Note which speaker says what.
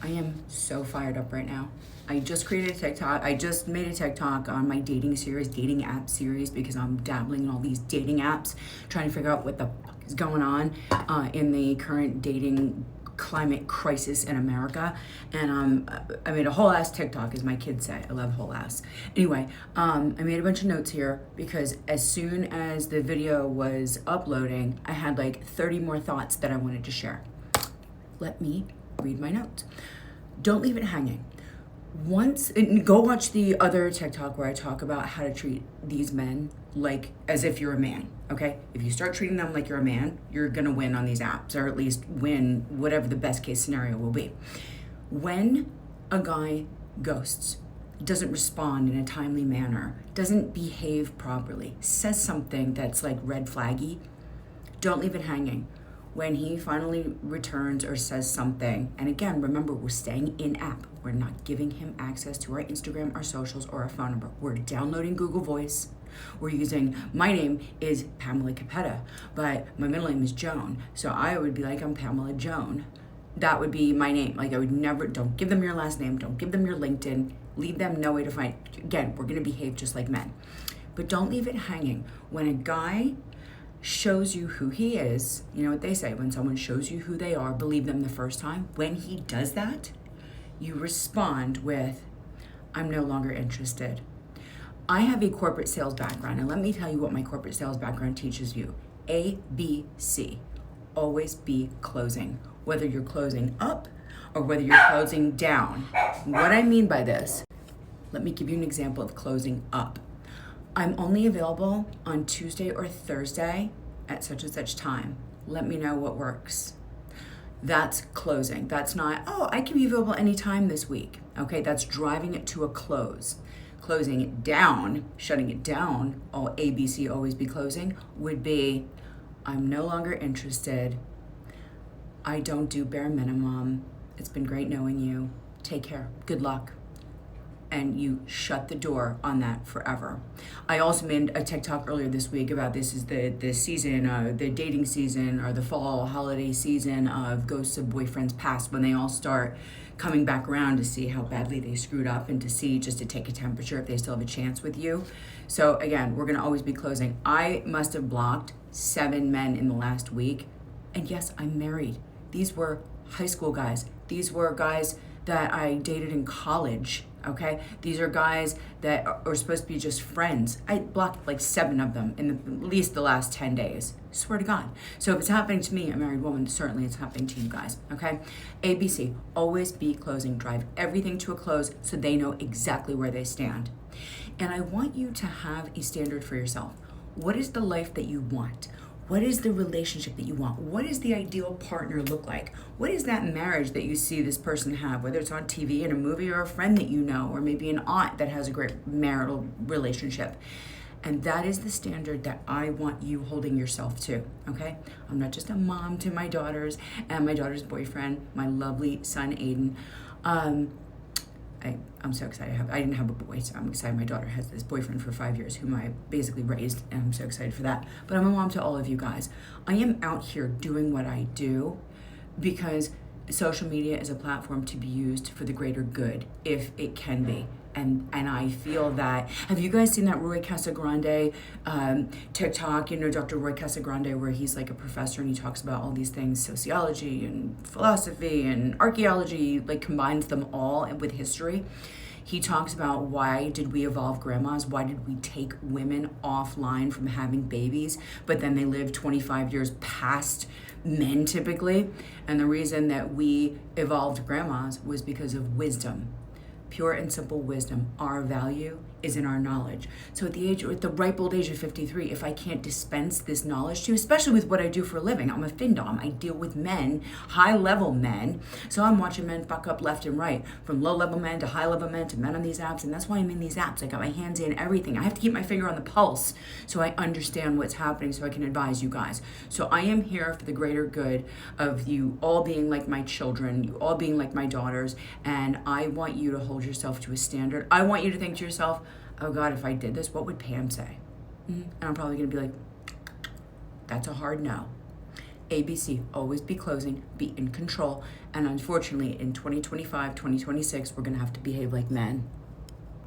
Speaker 1: I am so fired up right now. I just created a TikTok. I just made a TikTok on my dating app series, because I'm dabbling in all these dating apps, trying to figure out what the fuck is going on in the current dating climate crisis in America. And I made a whole ass TikTok, as my kids say. I love whole ass. Anyway, I made a bunch of notes here because as soon as the video was uploading, I had like 30 more thoughts that I wanted to share. Let me read my notes. Don't leave it hanging. Go watch the other TikTok where I talk about how to treat these men like as if you're a man, okay? If you start treating them like you're a man, you're gonna win on these apps, or at least win whatever the best case scenario will be. When a guy ghosts, doesn't respond in a timely manner, doesn't behave properly, says something that's like red flaggy, don't leave it hanging. When he finally returns or says something, and again, remember, we're staying in app. We're not giving him access to our Instagram, our socials, or our phone number. We're downloading Google Voice. We're using, my name is Pamela Capetta, but my middle name is Joan. So I would be like, I'm Pamela Joan. That would be my name. Like, I would never, don't give them your last name. Don't give them your LinkedIn. Leave them no way to find. Again, we're going to behave just like men. But don't leave it hanging. When a guy shows you who he is, you know what they say, when someone shows you who they are, believe them the first time. When he does that, you respond with, I'm no longer interested. I have a corporate sales background, and let me tell you what my corporate sales background teaches you. ABC. Always be closing, whether you're closing up or whether you're closing down. What I mean by this, let me give you an example of closing up. I'm only available on Tuesday or Thursday at such and such time. Let me know what works. That's closing. That's not, oh, I can be available anytime this week. Okay, that's driving it to a close. Closing it down, shutting it down, all ABC, always be closing, would be, I'm no longer interested. I don't do bare minimum. It's been great knowing you. Take care. Good luck. And you shut the door on that forever. I also made a TikTok earlier this week about this is the season, the dating season, or the fall holiday season of ghosts of boyfriends past, when they all start coming back around to see how badly they screwed up, and to see, just to take a temperature if they still have a chance with you. So again, we're gonna always be closing. I must have blocked 7 men in the last week. And yes, I'm married. These were high school guys. These were guys that I dated in college. Okay, these are guys that are supposed to be just friends. I blocked like 7 of them in at least the last 10 days. Swear to God. So if it's happening to me, a married woman, certainly it's happening to you guys. Okay, ABC, always be closing. Drive everything to a close so they know exactly where they stand. And I want you to have a standard for yourself. What is the life that you want? What is the relationship that you want? What does the ideal partner look like? What is that marriage that you see this person have, whether it's on TV, in a movie, or a friend that you know, or maybe an aunt that has a great marital relationship? And that is the standard that I want you holding yourself to, okay? I'm not just a mom to my daughters and my daughter's boyfriend, my lovely son, Aiden. I'm so excited. I didn't have a boy, so I'm excited. My daughter has this boyfriend for 5 years whom I basically raised, and I'm so excited for that. But I'm a mom to all of you guys. I am out here doing what I do because social media is a platform to be used for the greater good, if it can be. And I feel that, have you guys seen that Roy Casagrande TikTok, Dr. Roy Casagrande, where he's like a professor and he talks about all these things, sociology and philosophy and archaeology, like combines them all with history. He talks about, why did we evolve grandmas? Why did we take women offline from having babies, but then they live 25 years past men typically? And the reason that we evolved grandmas was because of wisdom. Pure and simple wisdom. Our value is in our knowledge. So at the ripe old age of 53, if I can't dispense this knowledge to you, especially with what I do for a living, I'm a FinDom. I deal with men, high-level men. So I'm watching men fuck up left and right, from low-level men to high-level men to men on these apps. And that's why I'm in these apps. I got my hands in everything. I have to keep my finger on the pulse so I understand what's happening, so I can advise you guys. So I am here for the greater good of you all being like my children, you all being like my daughters. And I want you to hold yourself to a standard. I want you to think to yourself, oh God, if I did this, what would Pam say? And I'm probably gonna be like, that's a hard no. ABC, always be closing, be in control. And unfortunately, in 2025, 2026, we're going to have to behave like men.